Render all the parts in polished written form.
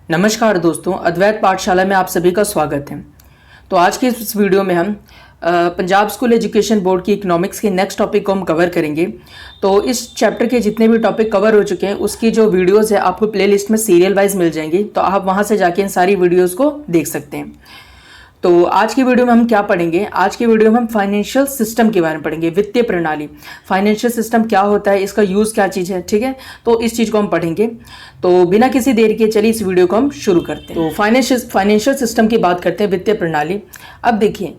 नमस्कार दोस्तों, अद्वैत पाठशाला में आप सभी का स्वागत है। तो आज की इस वीडियो में हम पंजाब स्कूल एजुकेशन बोर्ड की इकोनॉमिक्स के नेक्स्ट टॉपिक को हम कवर करेंगे। तो इस चैप्टर के जितने भी टॉपिक कवर हो चुके हैं उसकी जो वीडियोस है आपको प्लेलिस्ट में सीरियल वाइज मिल जाएंगी, तो आप वहां से जाके इन सारी वीडियोस को देख सकते हैं। तो आज की वीडियो में हम क्या पढ़ेंगे? आज की वीडियो में हम फाइनेंशियल सिस्टम के बारे में पढ़ेंगे, वित्तीय प्रणाली। फाइनेंशियल सिस्टम क्या होता है, इसका यूज़ क्या चीज़ है, ठीक है। तो इस चीज़ को हम पढ़ेंगे। तो बिना किसी देर के चलिए इस वीडियो को हम शुरू करते हैं। तो फाइनेंशियल सिस्टम की बात करते हैं, वित्तीय प्रणाली। अब देखिए,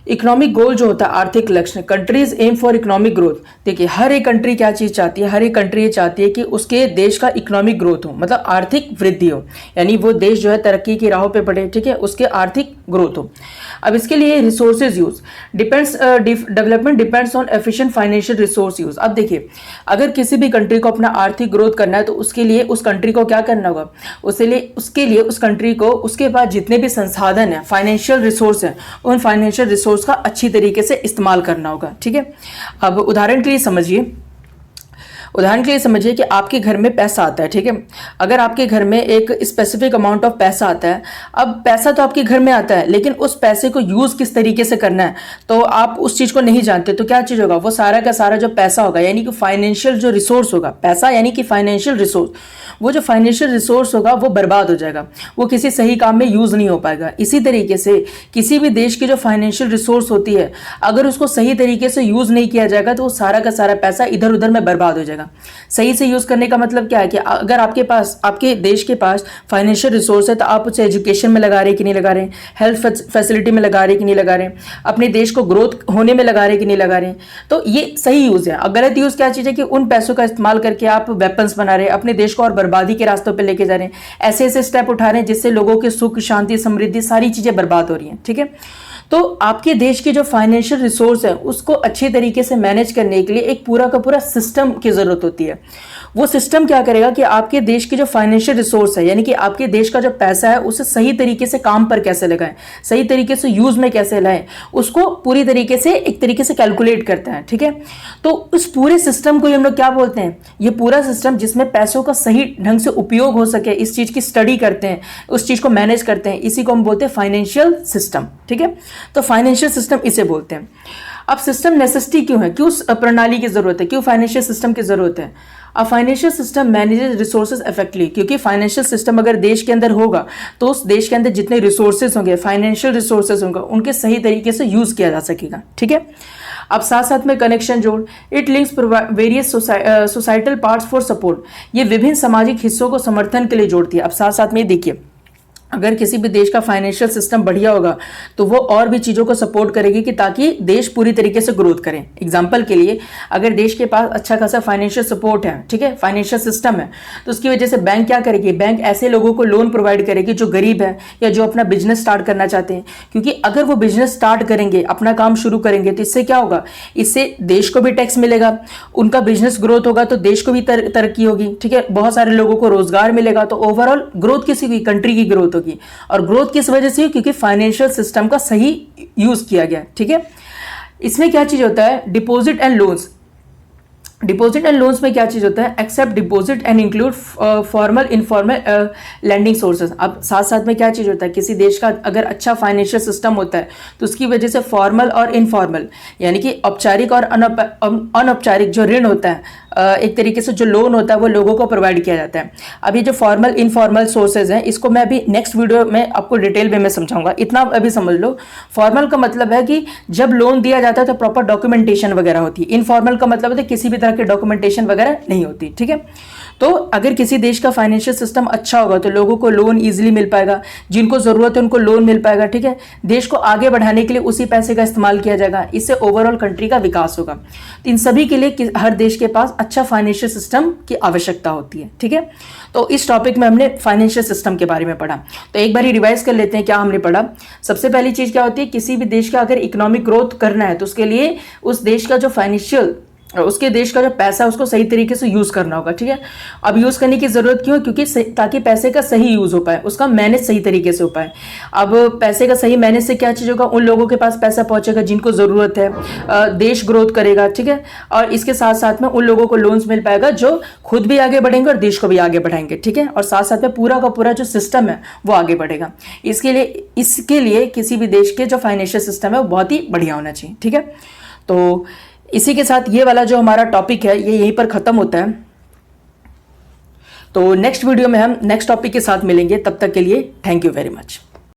इकोनॉमिक गोल जो होता है, आर्थिक लक्ष्य, countries aim for economic growth. देखिए, हर एक कंट्री क्या चीज़ चाहती है? हर एक कंट्री ये चाहती है कि उसके देश का इकोनॉमिक ग्रोथ हो, मतलब आर्थिक वृद्धि हो, यानी वो देश जो है तरक्की की राहों पे बढ़े, ठीक है, उसके आर्थिक ग्रोथ हो। अब इसके लिए resources use development depends on efficient financial resource use. अब देखिए, अगर किसी भी कंट्री को अपना आर्थिक ग्रोथ करना है तो उसके लिए उस कंट्री को क्या करना होगा? उसके लिए उस कंट्री को उसके पास जितने भी संसाधन है, फाइनेंशियल रिसोर्स है, उन फाइनेंशियल रिसोर्स का अच्छी तरीके से इस्तेमाल करना होगा, ठीक है। अब उदाहरण के लिए समझिए कि आपके घर में पैसा आता है, ठीक है। अगर आपके घर में एक स्पेसिफिक अमाउंट ऑफ पैसा आता है, अब पैसा तो आपके घर में आता है, लेकिन उस पैसे को यूज़ किस तरीके से करना है तो आप उस चीज़ को नहीं जानते, तो क्या चीज़ होगा? वो सारा का सारा जो पैसा होगा, यानी कि फाइनेंशियल जो रिसोर्स होगा, पैसा यानी कि फाइनेंशियल रिसोर्स, वो जो फाइनेंशियल रिसोर्स होगा वो बर्बाद हो जाएगा, वो किसी सही काम में यूज़ नहीं हो पाएगा। इसी तरीके से किसी भी देश की जो फाइनेंशियल रिसोर्स होती है, अगर उसको सही तरीके से यूज़ नहीं किया जाएगा तो वो सारा का सारा पैसा इधर उधर में बर्बाद हो जाएगा। सही से यूज करने का मतलब क्या है कि अगर आपके देश के पास फाइनेंशियल रिसोर्स है तो आप उसे एजुकेशन में लगा रहे हैं कि नहीं लगा रहे हैं, हेल्थ फैसिलिटी में लगा रहे हैं कि नहीं लगा रहे हैं, अपने देश को ग्रोथ होने में लगा रहे हैं कि नहीं लगा रहे हैं, तो ये सही यूज है। गलत यूज क्या चीज है कि उन पैसों का इस्तेमाल करके आप वेपन्स बना रहे हैं, अपने देश को और बर्बादी के रास्तों पर लेके जा रहे हैं, ऐसे ऐसे स्टेप उठा रहे हैं जिससे लोगों के सुख, शांति, समृद्धि सारी चीजें बर्बाद हो रही हैं, ठीक है। तो आपके देश की जो फाइनेंशियल रिसोर्स है उसको अच्छे तरीके से मैनेज करने के लिए एक पूरा का पूरा सिस्टम की जरूरत होती है। वो सिस्टम क्या करेगा कि आपके देश की जो फाइनेंशियल रिसोर्स है, यानी कि आपके देश का जो पैसा है, उसे सही तरीके से काम पर कैसे लगाएं, सही तरीके से यूज में कैसे लाएं, उसको पूरी तरीके से एक तरीके से कैलकुलेट करता है, ठीक है। तो उस पूरे सिस्टम को हम लोग क्या बोलते हैं? ये पूरा सिस्टम जिसमें पैसों का सही ढंग से उपयोग हो सके, इस चीज की स्टडी करते हैं, उस चीज को मैनेज करते हैं, इसी को हम बोलते हैं फाइनेंशियल सिस्टम, ठीक है। तो फाइनेंशियल सिस्टम इसे बोलते हैं। अब सिस्टम नेसेसिटी क्यों है, क्यों प्रणाली की जरूरत है, क्यों फाइनेंशियल सिस्टम की जरूरत है? अब financial system manages resources effectively, क्योंकि फाइनेंशियल सिस्टम अगर देश के अंदर होगा तो उस देश के अंदर जितने रिसोर्सेज होंगे, फाइनेंशियल रिसोर्सेज होंगे, उनके सही तरीके से यूज किया जा सकेगा, ठीक है। अब साथ साथ में कनेक्शन जोड़, it links various societal parts for support, ये विभिन्न सामाजिक हिस्सों को समर्थन के लिए जोड़ती है। अब साथ साथ में देखिए, अगर किसी भी देश का फाइनेंशियल सिस्टम बढ़िया होगा तो वो और भी चीज़ों को सपोर्ट करेगी कि ताकि देश पूरी तरीके से ग्रोथ करे। एग्जांपल के लिए, अगर देश के पास अच्छा खासा फाइनेंशियल सपोर्ट है, ठीक है, फाइनेंशियल सिस्टम है, तो उसकी वजह से बैंक क्या करेगी? बैंक ऐसे लोगों को लोन प्रोवाइड करेगी जो गरीब है या जो अपना बिजनेस स्टार्ट करना चाहते हैं, क्योंकि अगर वो बिजनेस स्टार्ट करेंगे, अपना काम शुरू करेंगे, तो इससे क्या होगा? इससे देश को भी टैक्स मिलेगा, उनका बिजनेस ग्रोथ होगा तो देश को भी तरक्की होगी, ठीक है, बहुत सारे लोगों को रोजगार मिलेगा, तो ओवरऑल ग्रोथ किसी की कंट्री की ग्रोथ होगी। और ग्रोथ किस वजह से? क्योंकि फाइनेंशियल सिस्टम का सही यूज किया गया, ठीक है। इसमें क्या चीज होता है? डिपॉजिट एंड लोन्स में क्या चीज होता है? Accept deposit and include formal informal lending sources. अब साथ साथ में क्या चीज होता है? किसी देश का अगर अच्छा फाइनेंशियल सिस्टम होता है तो उसकी वजह से फॉर्मल और इनफॉर्मल, यानी कि औपचारिक और अनौपचारिक जो ऋण होता है, एक तरीके से जो लोन होता है वो लोगों को प्रोवाइड किया जाता है। अब ये जो फॉर्मल इनफॉर्मल सोर्सेज हैं, इसको मैं अभी नेक्स्ट वीडियो में आपको डिटेल में समझाऊंगा, इतना अभी समझ लो। फॉर्मल का मतलब है कि जब लोन दिया जाता है तो प्रॉपर डॉक्यूमेंटेशन वगैरह होती है। इनफॉर्मल का मतलब है किसी भी तरह की डॉक्यूमेंटेशन वगैरह नहीं होती, ठीक है। तो अगर किसी देश का फाइनेंशियल सिस्टम अच्छा होगा तो लोगों को लोन इजीली मिल पाएगा, जिनको जरूरत है उनको लोन मिल पाएगा, ठीक है। देश को आगे बढ़ाने के लिए उसी पैसे का इस्तेमाल किया जाएगा, इससे ओवरऑल कंट्री का विकास होगा। तो इन सभी के लिए हर देश के पास अच्छा फाइनेंशियल सिस्टम की आवश्यकता होती है, ठीक है। तो इस टॉपिक में हमने फाइनेंशियल सिस्टम के बारे में पढ़ा, तो एक बार ही रिवाइज कर लेते हैं क्या हमने पढ़ा। सबसे पहली चीज क्या होती है? किसी भी देश का अगर इकोनॉमिक ग्रोथ करना है तो उसके लिए उस देश का जो फाइनेंशियल उसके देश का जो पैसा है उसको सही तरीके से यूज करना होगा, ठीक है। अब यूज करने की जरूरत क्यों है? क्योंकि ताकि पैसे का सही यूज हो पाए, उसका मैनेज सही तरीके से हो पाए। अब पैसे का सही मैनेज से क्या चीज होगा? उन लोगों के पास पैसा पहुंचेगा जिनको जरूरत है, देश ग्रोथ करेगा, ठीक है। और इसके साथ साथ में उन लोगों को लोन्स मिल पाएगा जो खुद भी आगे बढ़ेंगे और देश को भी आगे बढ़ाएंगे, ठीक है। और साथ साथ में पूरा का पूरा जो सिस्टम है वो आगे बढ़ेगा। इसके लिए किसी भी देश के जो फाइनेंशियल सिस्टम है वो बहुत ही बढ़िया होना चाहिए, ठीक है। तो इसी के साथ ये वाला जो हमारा टॉपिक है ये यहीं पर खत्म होता है। तो नेक्स्ट वीडियो में हम नेक्स्ट टॉपिक के साथ मिलेंगे, तब तक के लिए थैंक यू वेरी मच।